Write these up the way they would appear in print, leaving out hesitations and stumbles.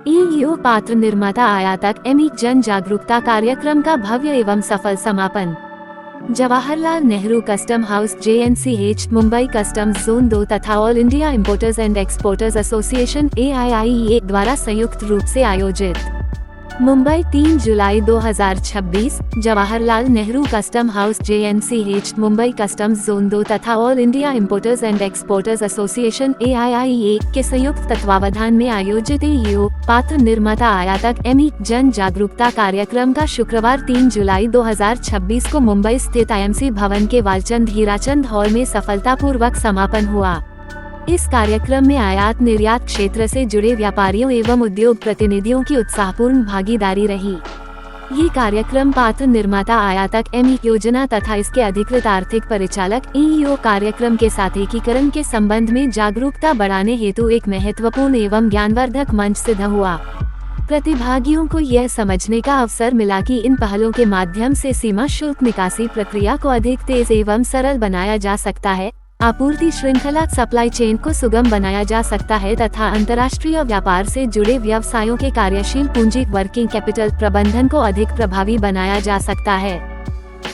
EO पात्र निर्माता आयातक एमई जन जागरूकता कार्यक्रम का भव्य एवं सफल समापन। Jawaharlal Nehru custom house JNCH, Mumbai customs zone 2 तथा all India importers and exporters association AIIEA द्वारा संयुक्त रूप से आयोजित। मुंबई 3 जुलाई 2026। Jawaharlal Nehru custom house JNCH, Mumbai customs zone 2 तथा all India importers and exporters association AIIEA के संयुक्त तत्वावधान में आयोजित ईओ पात्र निर्माता आयातक एमई जन जागरूकता कार्यक्रम का शुक्रवार 3 जुलाई 2026 को मुंबई स्थित IMC भवन के वालचंद हीराचंद हॉल में सफलतापूर्वक समापन हुआ। इस कार्यक्रम में आयात निर्यात क्षेत्र से जुड़े व्यापारियों एवं उद्योग प्रतिनिधियों की उत्साहपूर्ण भागीदारी रही। ये कार्यक्रम पात्र निर्माता आयातक एमई योजना तथा इसके अधिकृत आर्थिक परिचालक ईओ कार्यक्रम के साथ एकीकरण के संबंध में जागरूकता बढ़ाने हेतु एक महत्वपूर्ण एवं ज्ञानवर्धक मंच सिद्ध हुआ। प्रतिभागियों को यह समझने का अवसर मिला कि इन पहलों के माध्यम से सीमा शुल्क निकासी प्रक्रिया को अधिक तेज एवं सरल बनाया जा सकता है, आपूर्ति श्रृंखला सप्लाई चेन को सुगम बनाया जा सकता है तथा अंतर्राष्ट्रीय व्यापार से जुड़े व्यवसायों के कार्यशील पूंजी वर्किंग कैपिटल प्रबंधन को अधिक प्रभावी बनाया जा सकता है।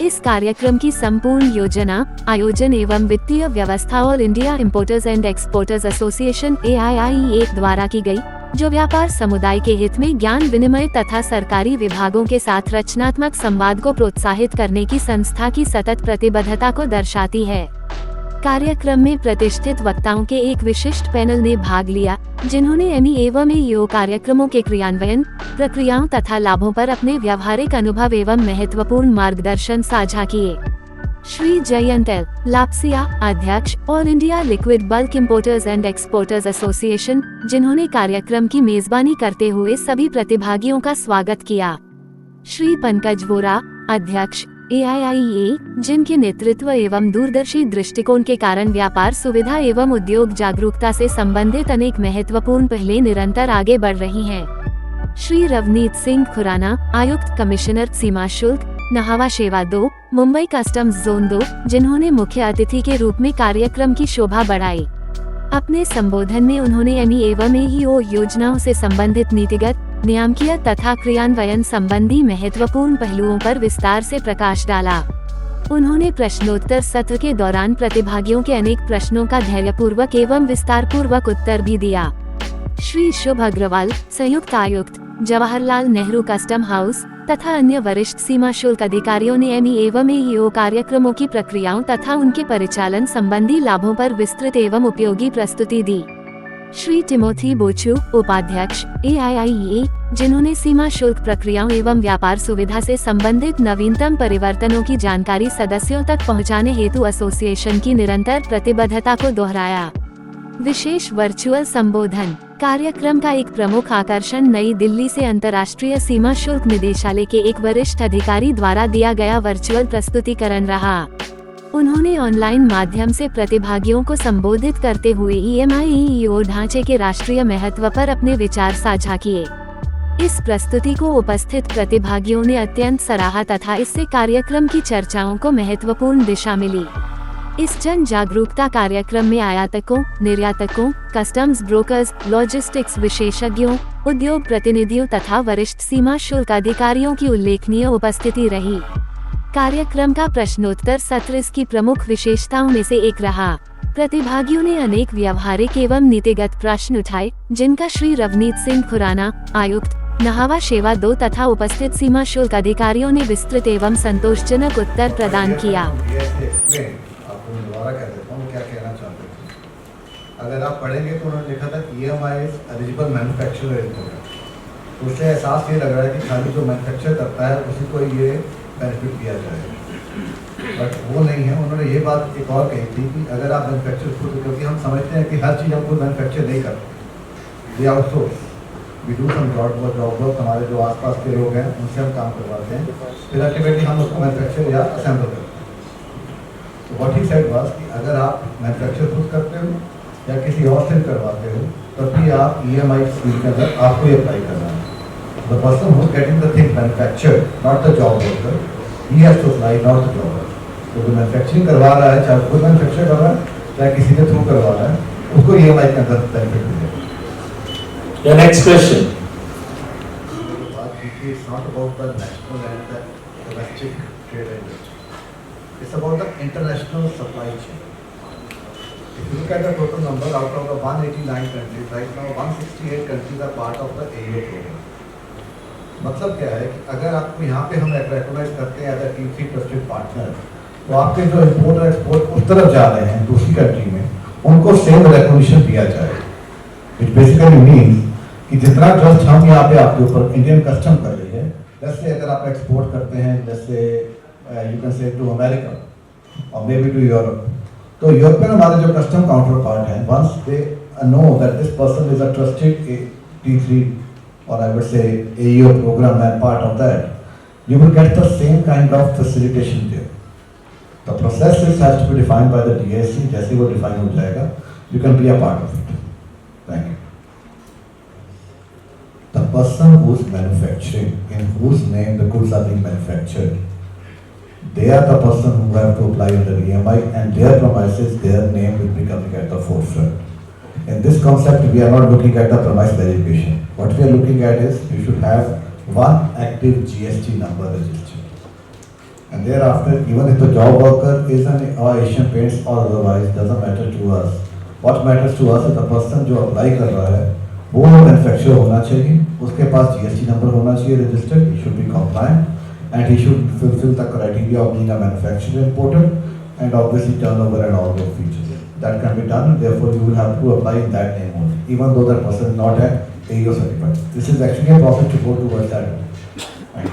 इस कार्यक्रम की संपूर्ण योजना, आयोजन एवं वित्तीय व्यवस्था all India importers and exporters association AIIEA द्वारा की गई, जो व्यापार समुदाय के हित में ज्ञान विनिमय तथा सरकारी विभागों के साथ रचनात्मक संवाद को प्रोत्साहित करने की संस्था की सतत प्रतिबद्धता को दर्शाती है। कार्यक्रम में प्रतिष्ठित वक्ताओं के एक विशिष्ट पैनल ने भाग लिया, जिन्होंने एमई एवं ईओ कार्यक्रमों के क्रियान्वयन, प्रक्रियाओं तथा लाभों पर अपने व्यावहारिक अनुभव एवं महत्वपूर्ण मार्गदर्शन साझा किए। श्री जयंत एल लाप्सिया, अध्यक्ष all India liquid bulk importers and exporters association, जिन्होंने कार्यक्रम की मेजबानी करते हुए सभी प्रतिभागियों का स्वागत किया। श्री पंकज वोरा, अध्यक्ष AIIEA, जिनके नेतृत्व एवं दूरदर्शी दृष्टिकोण के कारण व्यापार सुविधा एवं उद्योग जागरूकता से संबंधित अनेक महत्वपूर्ण पहलें निरंतर आगे बढ़ रही हैं। श्री रवनीत सिंह खुराना, आयुक्त कमिश्नर सीमा शुल्क, नहावा शेवा 2, मुंबई कस्टम्स जोन 2, जिन्होंने मुख्य अतिथि के रूप में कार्यक्रम की शोभा बढ़ाई। अपने संबोधन में उन्होंने एमई एवं ईओ योजनाओं से संबंधित नीतिगत, नियामकीय तथा क्रियान्वयन संबंधी महत्वपूर्ण पहलुओं पर विस्तार से प्रकाश डाला। उन्होंने प्रश्नोत्तर सत्र के दौरान प्रतिभागियों के अनेक प्रश्नों का धैर्यपूर्वक एवं विस्तारपूर्वक उत्तर भी दिया। श्री शुभ अग्रवाल, संयुक्त आयुक्त, जवाहरलाल नेहरू कस्टम हाउस तथा अन्य वरिष्ठ सीमा शुल्क अधिकारियों ने एमई एवं ईओ कार्यक्रमों की प्रक्रियाओं तथा उनके परिचालन संबंधी लाभों पर विस्तृत एवं उपयोगी प्रस्तुति दी। श्री टिमोथी बोचू, उपाध्यक्ष AIIEA, जिन्होंने सीमा शुल्क प्रक्रियाओं एवं व्यापार सुविधा से संबंधित नवीनतम परिवर्तनों की जानकारी सदस्यों तक पहुंचाने हेतु एसोसिएशन की निरंतर प्रतिबद्धता को दोहराया। विशेष वर्चुअल संबोधन। कार्यक्रम का एक प्रमुख आकर्षण नई दिल्ली से अंतर्राष्ट्रीय सीमा शुल्क निदेशालय के एक वरिष्ठ अधिकारी द्वारा दिया गया वर्चुअल प्रस्तुतिकरण रहा। उन्होंने ऑनलाइन माध्यम से प्रतिभागियों को संबोधित करते हुए EMI-EO ढांचे के राष्ट्रीय महत्व पर अपने विचार साझा किए। इस प्रस्तुति को उपस्थित प्रतिभागियों ने अत्यंत सराहा तथा इससे कार्यक्रम की चर्चाओं को महत्वपूर्ण दिशा मिली। इस जन जागरूकता कार्यक्रम में आयातकों, निर्यातकों, कस्टम्स ब्रोकर्स, लॉजिस्टिक्स विशेषज्ञों, उद्योग प्रतिनिधियों तथा वरिष्ठ सीमा शुल्क अधिकारियों की उल्लेखनीय उपस्थिति रही। कार्यक्रम का प्रश्नोत्तर सत्र इसकी प्रमुख विशेषताओं में से एक रहा। प्रतिभागियों ने अनेक व्यवहारिक एवं नीतिगत प्रश्न उठाए, जिनका श्री रवनीत सिंह खुराना, आयुक्त, नहावा शेवा 2 तथा उपस्थित सीमा शुल्क अधिकारियों ने विस्तृत एवं संतोषजनक उत्तर प्रदान किया। अगर आप पढ़ेंगे तो उन्होंने लिखा था EMI एलिजिबल मैन्युफैक्चरर इम्पोर्टर, तो उससे एहसास ये लग रहा है कि खाली जो मैन्युफैक्चर करता है उसी को ये बेनिफिट दिया जाएगा, बट वो नहीं है। उन्होंने ये बात एक और कही थी कि अगर आप मैन्युफैक्चर खुद, क्योंकि हम समझते हैं कि हर चीज़ हम खुद मैन्युफैक्चर नहीं करते, we outsource, we do some job work, हमारे जो आसपास के लोग हैं उनसे हम काम करवाते हैं, फिर अल्टीमेटली हम उसको मैन्युफैक्चर या असेंबल करते हैं। तो व्हाट ही सेड वाज कि अगर आप मैन्युफैक्चर खुद करते हो या किसी और से करवाते हो, तब भी आप EMI स्कीम के अंदर आपको ये अप्लाई करना है। The person who is getting the thing manufactured, not the job worker, he has to apply, not the job worker. तो जो मैन्युफैक्चरिंग करवा रहा है, चाहे खुद मैन्युफैक्चर कर रहा है, चाहे किसी के थ्रू करवा रहा है, उसको EMI के अंदर बेनिफिट मिलेगा। The next question. about the national and the domestic trade and industry. It's about the international supply chain. If you look at the total number, out of the 189 countries, right now 168 countries are part of the AO program. मतलब क्या है कि अगर आपको यहाँ पे हम recognise करते हैं as a T3 trusted partner, तो आपके जो इम्पोर्ट और एक्सपोर्ट उस तरफ जा रहे हैं दूसरी कंट्री में, उनको सेम रिकॉग्निशन दिया जाए. इट बेसिकली मीन्स कि जितना ट्रस्ट हम यहाँ पे आपके ऊपर इंडियन कस्टम कर रही है, जैसे अगर आप एक्सपोर्ट करते हैं, जैसे you can say to America और मे बी टू यूरोप, तो यूरोप में हमारे जो कस्टम काउंटर पार्ट हैं, once they know that this person is a trusted T3 or I would say AEO program and part of that, you will get the same kind of facilitation there. The process has to be defined by the DSC. जैसे वो define हो जाएगा, you can be a part of it. Thank you. The person who is manufacturing, in whose name the goods are being manufactured, they are the person who have to apply under EMI, and their premises, their name will be coming at the forefront. In this concept, we are not looking at the premise verification. What we are looking at is you should have one active GST number registered. And thereafter, even if the job worker is an Asian Paints or otherwise, doesn't matter to us. What matters to us is the person जो apply कर रहा है, वो manufacturer होना चाहिए, उसके पास GST number होना चाहिए registered, he should be compliant, and he should fulfill the criteria of being a manufacturer importer, and obviously turnover and all those features. That can be done, therefore you will have to apply in that name only, even though that person is not an AEO certified. This is actually a process to go towards that. Thank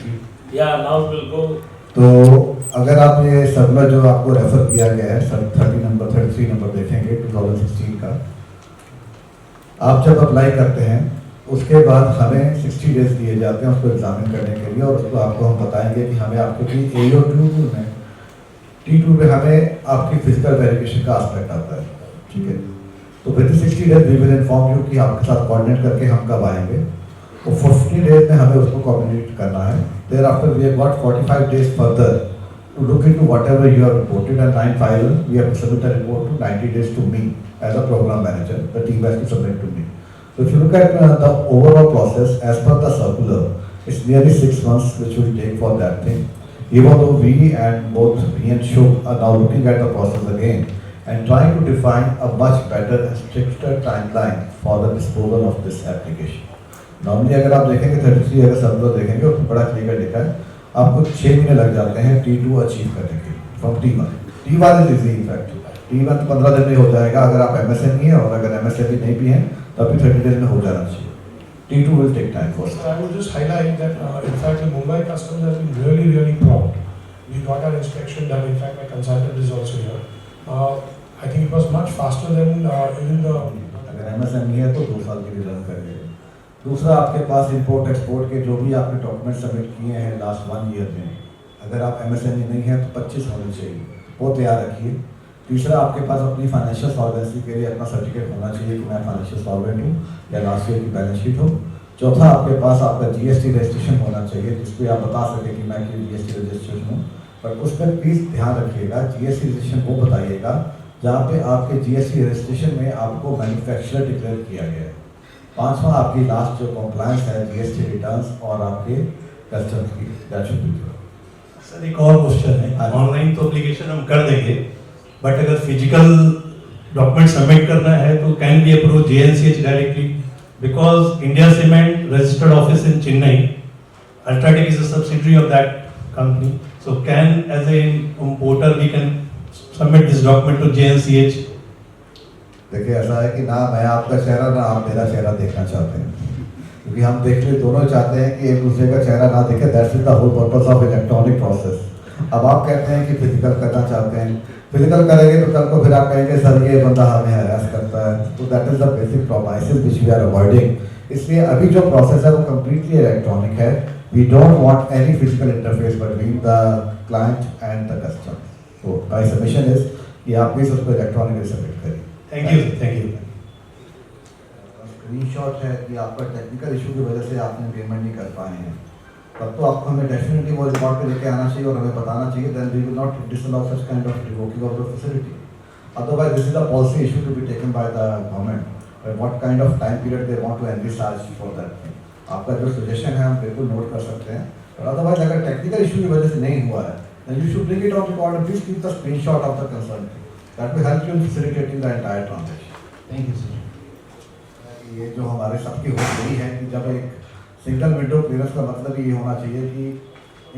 you. Yeah, now we'll go. तो अगर आप ये circular जो आपको refer किया गया है, 33 number देखेंगे 2016 का, आप जब अप्लाई करते हैं उसके बाद हमें 60 डेज दिए जाते हैं उसको एग्जामिन करने के लिए, और उसको आपको हम बताएंगे कि हमें आपको भी AEO 2 में T2 में हमें आपकी फिजिकल वेरिफिकेशन का एस्पेक्ट आता है. ठीक है, तो with 60 days we will inform you कि आपके साथ कोऑर्डिनेट करके हम कब आएंगे, तो 40 डेज में हमें उसको कोऑर्डिनेट करना है. Thereafter we have got 45 days further to look into whatever you have reported, and 9 final we have to submit the report to 90 days to me as a programme manager. The team has to submit to me. So if you look at the overall process as per the circular, it's nearly 6 months which will take for that thing. Even though we and both me and Shubh are now looking at the process again and trying to define a much better and stricter timeline for the disposal of this application. Normally अगर आप देखेंगे 33 अगर circular देखेंगे उसमें बड़ा clear लिखा है, आपको 6 महीने लग जाते हैं T2 अचीव करने के लिए from T1. T1 is easy in fact. T1 तो 15 दिन में हो जाएगा अगर आप MSME है, और अगर MSME नहीं भी हैं तब भी 30 डेज में हो जाना चाहिए. T2 will take time for us. I would just highlight that in fact the Mumbai Customs has been really prompt. We got our inspection done. In fact, my consultant is also here. I think it was much faster than even the. अगर MSME है तो 2 साल के लिए run करेंगे. दूसरा, आपके पास import export के जो भी आपने डॉक्यूमेंट सबमिट किए हैं लास्ट 1 ईयर में, अगर आप MSME नहीं है तो 25 होने चाहिए, वो तैयार रखिए. तीसरा, आपके पास अपनी फाइनेंशियल सॉल्वेंसी के लिए अपना सर्टिफिकेट होना चाहिए कि मैं फाइनेंशियल सॉल्वेंट हूँ या लास्ट ईयर की बैलेंस शीट हो. चौथा, आपके पास आपका GST रजिस्ट्रेशन होना चाहिए जिसपे आप बता सकें कि मैं क्यों GST रजिस्ट्रेशन हूँ. पर उसमें प्लीज़ ध्यान रखिएगा, GST रजिस्ट्रेशन वो बताइएगा जहाँ पे आपके GST रजिस्ट्रेशन में आपको मैन्युफैक्चरर डिक्लेयर किया गया है. पाँचवा, आपकी लास्ट जो कॉम्प्लायंस है GST रिटर्न्स और आपके कस्टम्स की, that should be there. Sir एक और क्वेश्चन है, ऑनलाइन तो एप्लीकेशन हम कर देंगे, बट अगर फिजिकल डॉक्यूमेंट सबमिट करना है तो can be approve JNCH directly, because India cement registered office in Chennai, UltraTech is a subsidiary of that company, so can as a importer we can submit this document to JNCH. देखिए, ऐसा है कि ना मैं आपका चेहरा ना आप मेरा चेहरा देखना चाहते हैं, क्योंकि हम देखते दोनों चाहते हैं कि एक दूसरे का चेहरा ना देखे. That's the whole purpose of electronic process. अब आप कहते हैं कि फिजिकल करना चाहते हैं, फिजिकल करेंगे तो कल को फिर आप कहेंगे सर ये बंदा हमें हरास करता है, तो that is the basic promises which we are avoiding. इसलिए अभी जो प्रोसेस है वो कम्प्लीटली इलेक्ट्रॉनिक है. We don't want any physical interface between the client and the customer. So my submission is कि आप प्लीज उसको इलेक्ट्रॉनिकली सबमिट करिए. Thank you, thank you. Screenshot है कि आपका टेक्निकल इशू की वजह से आपने पेमेंट नहीं कर पाए हैं, तब तो आपको हमें डेफिनेटली वो रिकॉर्ड पे लेके आना चाहिए और हमें बताना चाहिए. Then we will not disallow such kind of revoking of the facility. Otherwise this is a policy issue to be taken by the government, what kind of time period they want to envisage for that thing. आपका जो suggestion है हम बिल्कुल note कर सकते हैं, और otherwise अगर टेक्निकल इशू की वजह से नहीं हुआ है then you should bring it on record and please keep the screenshot of the concern. That will help you in facilitating the entire transaction. Thank you, sir. ये जो हमारे सबकी हो गई है कि जब एक सिंगल विंडो क्लियरेंस का मतलब ये होना चाहिए कि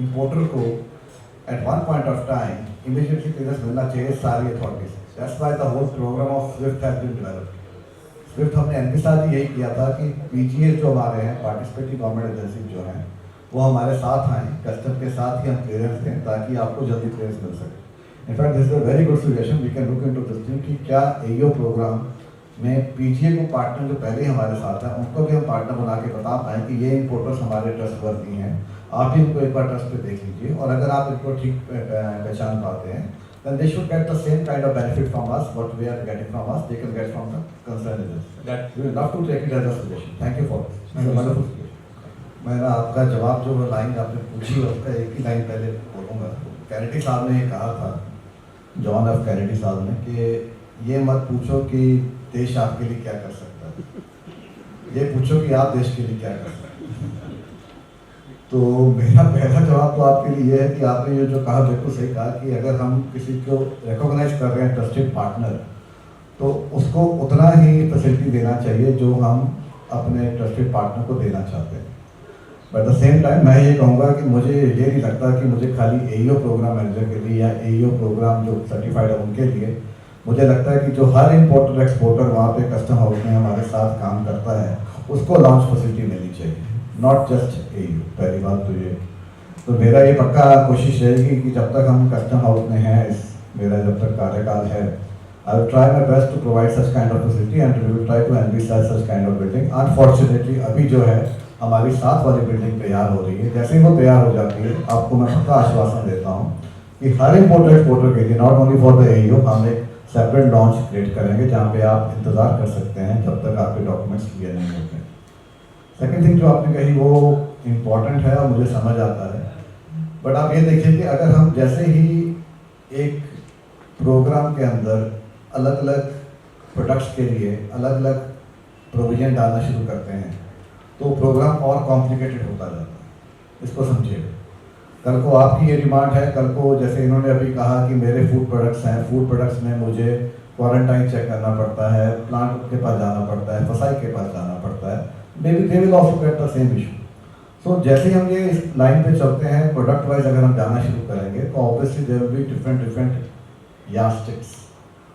इंपोर्टर को at one point of time immediately clearance मिलना चाहिए सारी authorities. That's why the whole programme of Swift has been developed. Swift हमने एनपीएसआर यही किया था कि पीजीए जो हमारे हैं पार्टिसिपेटिंग गवर्नमेंट एजेंसी जो हैं वो हमारे साथ आएँ, कस्टम के साथ ही हम क्लियरेंस दें ताकि आपको जल्दी क्लियरेंस मिल सके। In fact this is a very good suggestion, we can look into this thing कि क्या एईओ प्रोग्राम में पीजीए को पार्टनर जो पहले ही हमारे साथ हैं उनको भी हम पार्टनर बना के बता पाएँ कि ये इंपोर्टर्स हमारे ट्रस्टवर्दी हैं, आप भी इनको एक बार ट्रस्ट पे देख लीजिए, और अगर आप इनको ठीक पहचान पाते हैं then they should get the same kind of benefit from us what we are getting from us they can get from the concerned agency. That we will love to take it as a suggestion. Thank you for this. It's a wonderful suggestion. मैं ना आपका जवाब जो line आपने पूछी उसका एक ही line पहले बोलूँगा। कैनेडी साहब ने कहा था, जॉन एफ कैनेडी साहब ने, कि ये मत पूछो कि देश आपके लिए क्या कर सकता है, ये पूछो कि आप देश के लिए क्या कर सकते हैं। तो मेरा पहला जवाब तो आपके लिए ये है कि आपने ये जो कहा बिल्कुल सही कहा कि अगर हम किसी को रिकॉग्नाइज कर रहे हैं ट्रस्टेड पार्टनर तो उसको उतना ही फैसिलिटी देना चाहिए जो हम अपने ट्रस्टेड पार्टनर को देना चाहते हैं। बट द सेम टाइम मैं ये कहूँगा कि मुझे ये नहीं लगता कि मुझे खाली एईओ प्रोग्राम मैनेजर के लिए या एईओ प्रोग्राम जो सर्टिफाइड है उनके लिए, मुझे लगता है कि जो हर इंपोर्टर एक्सपोर्टर वहाँ पे कस्टम हाउस में हमारे साथ काम करता है उसको लॉन्च फैसिलिटी मिलनी चाहिए, नॉट जस्ट एईओ। पहली बात तो ये, तो मेरा ये पक्का कोशिश रहेगी कि जब तक हम कस्टम हाउस में हैं, इस मेरा जब तक कार्यकाल है, I will try my best to provide such kind of facility and we will try to envisage such kind of building. Unfortunately अभी जो है हमारी साथ वाली बिल्डिंग तैयार हो रही है, जैसे ही वो तैयार हो जाती है आपको मैं पक्का आश्वासन देता हूँ कि हर इंपोर्टर एक्सपोर्टर के लिए, not only for the AEO, हम एक सेपरेट लॉन्च क्रिएट करेंगे जहाँ पे आप इंतज़ार कर सकते हैं जब तक आपके डॉक्यूमेंट्स क्लियर नहीं होते। सेकेंड थिंग जो आपने कही वो इम्पॉर्टेंट है और मुझे समझ आता है, बट आप ये देखिए कि अगर हम जैसे ही एक प्रोग्राम के अंदर अलग अलग प्रोडक्ट्स के लिए अलग अलग प्रोविजन डालना शुरू करते हैं तो प्रोग्राम और कॉम्प्लिकेटेड होता जाता है। इसको समझिए, कल को आपकी ये डिमांड है, कल को जैसे इन्होंने अभी कहा कि मेरे फूड प्रोडक्ट्स हैं, फूड प्रोडक्ट्स में मुझे क्वारंटाइन चेक करना पड़ता है, प्लांट के पास जाना पड़ता है, फसाई के पास जाना पड़ता है, maybe they will also get the same issue. So जैसे ही हम ये इस लाइन पे चलते हैं प्रोडक्ट वाइज अगर हम जाना शुरू करेंगे तो obviously there will be different yardsticks.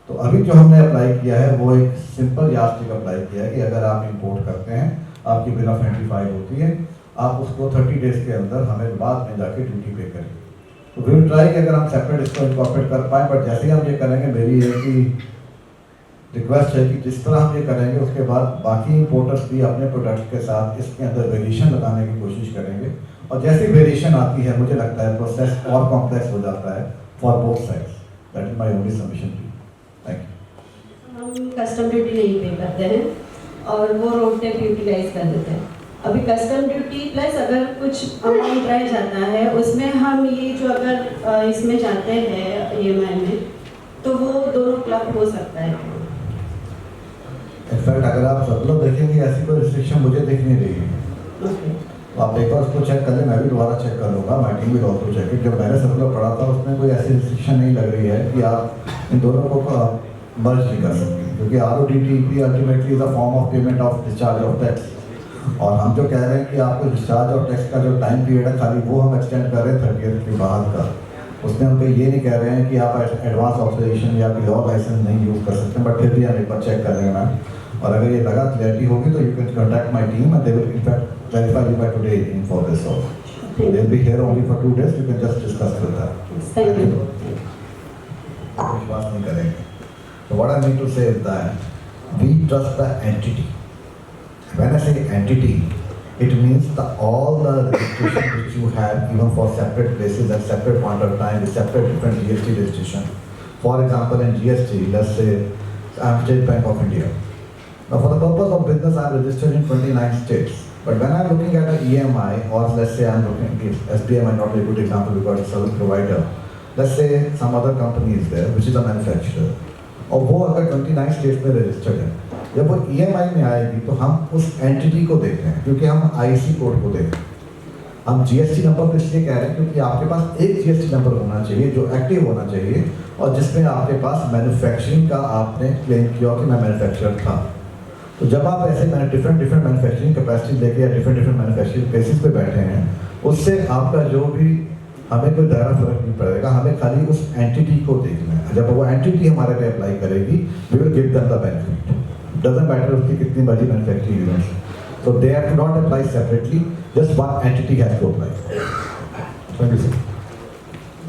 तो अभी जो हमने अप्लाई किया है वो एक सिंपल यार्डस्टिक अप्लाई किया है कि अगर आप इंपोर्ट करते हैं, आपकी बिल ऑफ एंट्री फाइल होती है, आप उसको 30 डेज के अंदर हमें बाद में जाके ड्यूटी पे करें। तो वी विल ट्राई कि अगर हम सेपरेट इसको इनकॉर्पोरेट कर पाएँ, बट जैसे ही हम ये करेंगे मेरी एक रिक्वेस्ट है कि जिस तरह हम ये करेंगे उसके बाद बाकी इंपोर्टर्स भी अपने प्रोडक्ट्स के साथ इसके अंदर वेरिएशन लगाने की कोशिश करेंगे, और जैसी वेरिएशन आती है मुझे लगता है प्रोसेस और कॉम्प्लेक्स हो जाता है for both sides. That is my only submission to you. Thank you. हम कस्टम ड्यूटी नहीं पे करते हैं और वो रोड टैक्स यूटिलाइज कर देते हैं। अभी कस्टम ड्यूटी प्लस अगर कुछ अमाउंट रह जाता है उसमें हम ये जो अगर इसमें जाते हैं ईएमआई में तो वो दोनों क्लब हो सकता है। इनफैक्ट अगर आप सब लोग देखेंगे ऐसी कोई रिस्ट्रिक्शन मुझे दिख नहीं रही है। तो आप एक बार उसको चेक कर लें, मैं भी दोबारा चेक कर लूँगा, my team will also check it. जब मैंने सब लोग पढ़ा था उसमें कोई ऐसी रिस्ट्रिक्शन नहीं लग रही है कि आप इन दोनों को मर्ज नहीं कर सकते, क्योंकि RODTEP ultimately is a form of payment of discharge of tax, और हम जो कह रहे हैं कि आपको डिस्चार्ज ऑफ टैक्स का जो टाइम पीरियड है खाली वो हम एक्सटेंड कर रहे हैं 30th के बाद का। उसमें हम ये नहीं कह रहे हैं कि आप एडवांस ऑब्जर्वेशन या कोई और लाइसेंस नहीं यूज़ कर सकते, बट फिर भी हम एक बार चेक कर लेंगे मैम, और अगर ये लगा क्लैरिटी होगी तो you can contact my team and they will in fact clarify you by today in for this also. They will be here only for 2 days, you can just discuss with that. Thank you. विश्वास नहीं करेंगे। So what I mean to say is that we trust the entity. When I say entity, it means all the registration which you have, even for separate places at separate point of time with separate different GST registration. For example, in GST, let's say I'm State Bank of India. Now, for the purpose of business, I'm registered in 29 states. But when I'm looking at an EMI, or let's say I'm looking, SBI might not be a good example because it's a service provider. Let's say some other company is there, which is a manufacturer. और वो अगर 29 states में registered है जब वो EMI में आएगी तो हम उस एंटिटी को देख रहे हैं, क्योंकि हम IC कोड को देख रहे हैं। हम GST नंबर को इसलिए कह रहे हैं क्योंकि आपके पास एक GST नंबर होना चाहिए जो एक्टिव होना चाहिए, और जिसमें आपके पास मैन्युफैक्चरिंग का आपने क्लेम किया कि मैं मैन्युफैक्चरर था। तो जब आप ऐसे डिफरेंट मैन्युफैक्चरिंग कैपेसिटी लेके या डिफरेंट मैन्युफैक्चरिंग बेसिस पे बैठे हैं, उससे आपका जो भी हमें कोई दायरा फर्क नहीं पड़ेगा, हमें खाली उस एंटिटी को देखना है। जब वो एंटिटी हमारे पे अप्लाई करेगी, we will give them the benefit. Doesn't matter उसकी कितनी बड़ी manufacturing units, so they have to not apply separately, just one entity has to apply. Thank you, sir.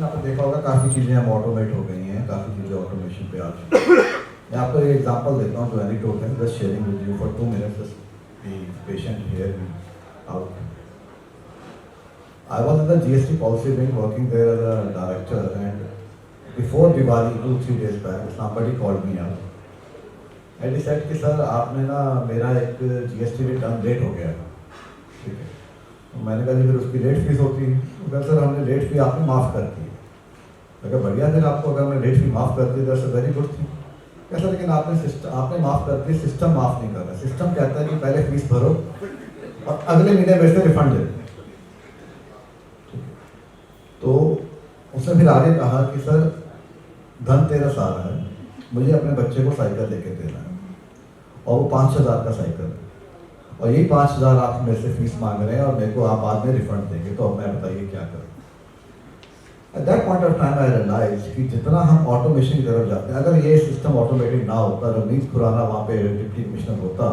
आपने देखा होगा काफ़ी चीज़ें हम ऑटोमेट हो गई हैं, काफ़ी चीज़ें ऑटोमेशन पे आ चुकी हैं। मैं आपको एक एग्जांपल देता हूँ जो एनीटोट है, just sharing with you for 2 minutes, the patient here out. I was in the GST policy wing working there as a director, and before Diwali 2-3 days back, somebody called me up. I said कि sir आपने ना मेरा एक GST return late हो गया, ठीक है। तो मैंने कहा जी फिर उसकी लेट फीस होती है। तो कहा सर हमने लेट फी आपने माफ़ कर दी है। मैं कहा बढ़िया, फिर आपको अगर मैं लेट फी माफ़ कर दी that's a very good thing. कैसा, लेकिन आपने माफ़ कर दी, सिस्टम माफ़ नहीं कर रहा। सिस्टम कहता है कि पहले फीस भरो और अगले महीने में से रिफंड दे। तो उसने फिर आगे कहा कि सर धनतेरस आ रहा है, मुझे अपने बच्चे को साइकिल लेके देना है और वो 5,000 का साइकिल है, और यही 5,000 आप मेरे से फीस मांग रहे हैं और मेरे को आप बाद में रिफंड देंगे, तो अब मैं बताइए क्या करूँ। At that point of time I realise कि जितना हम ऑटोमेशन की तरफ जाते हैं, अगर ये सिस्टम ऑटोमेटेड ना होता, रवनीत खुराना वहाँ पे डिप्टी कमिश्नर होता,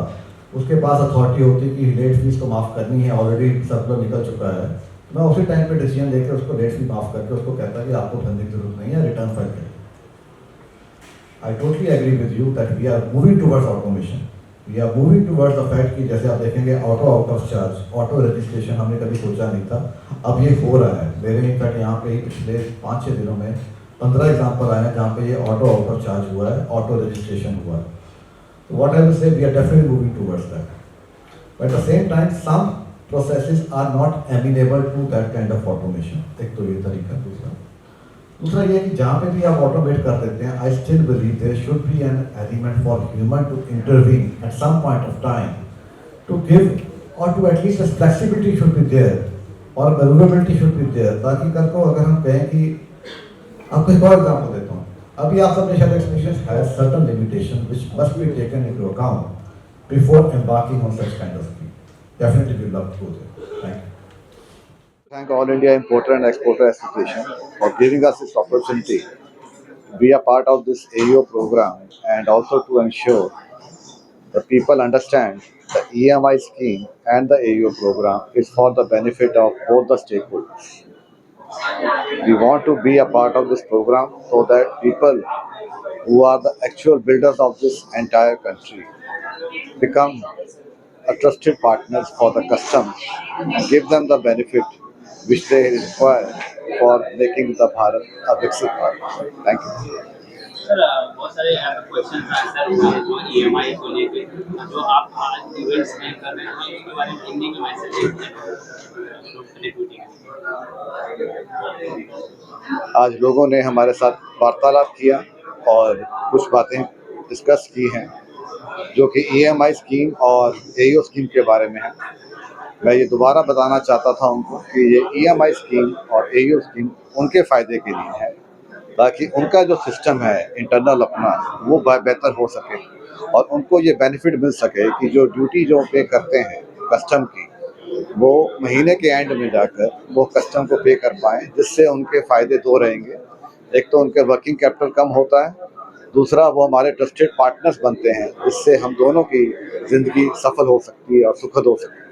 उसके पास अथॉरिटी होती कि लेट फीस को माफ़ करनी है, ऑलरेडी सर्कुलर निकल चुका है, तो मैं उसी टाइम पे डिसीजन लेकर उसको लेट फी माफ़ करके उसको कहता कि आपको धंधे की जरूरत नहीं है, रिटर्न फाइल करें। I totally agree with you that we are moving towards automation. We are moving towards the fact कि जैसे आप देखेंगे auto out of charge, auto registration हमने कभी सोचा नहीं था, अब ये हो रहा है। मेरे इनफैक्ट यहाँ पे ही पिछले 5-6 दिनों में 15 एग्जाम्पल आए हैं जहाँ पे ये ऑटो आउट ऑफ चार्ज हुआ है, ऑटो रजिस्ट्रेशन हुआ है। तो what I will say, we are definitely moving towards that, but at the same time some processes are not amenable to that kind of automation. एक तो ये तरीका। दूसरा ये कि जहाँ पे भी आप ऑटोमेट कर देते हैं, I still believe there should be an element for human to intervene at some point of time to give, और to at least flexibility should be there और मैनेवरेबिलिटी शुड बी देयर, ताकि कल को अगर हम कहें कि, आपको एक और एग्जाम्पल देता हूँ, अभी आप सबने शायद experience has certain limitation which must be taken into account before embarking on such kind of thing. Definitely we love to go there. Thank you. Thank All India Importer and Exporter Association for giving us this opportunity to be a part of this AEO program, and also to ensure that people understand the EMI scheme and the AEO program is for the benefit of both the stakeholders. We want to be a part of this program so that people who are the actual builders of this entire country become a trusted partners for the customs and give them the benefit which they require for making the Bharat a Viksit Bharat. Thank you. Sir बहुत सारे question answer हुए हैं जो EMI को लेकर, जो आप आज इवेंट्स में कर रहे हैं उसके बारे में हिंदी में मैसेज आज लोगों ने हमारे साथ वार्तालाप किया और कुछ बातें डिस्कस की हैं जो कि EMI स्कीम और AEO स्कीम के बारे में है। मैं ये दोबारा बताना चाहता था उनको कि ये EMI स्कीम और AEO स्कीम उनके फ़ायदे के लिए है, ताकि उनका जो सिस्टम है इंटरनल अपना वो बेहतर हो सके और उनको ये बेनिफिट मिल सके कि जो ड्यूटी जो पे करते हैं कस्टम की, वो महीने के एंड में जाकर वो कस्टम को पे कर पाएँ, जिससे उनके फ़ायदे दो रहेंगे। एक तो उनके वर्किंग कैपिटल कम होता है, दूसरा वो हमारे ट्रस्टेड पार्टनर्स बनते हैं, जिससे हम दोनों की ज़िंदगी सफल हो सकती है और सुखद हो सकती है।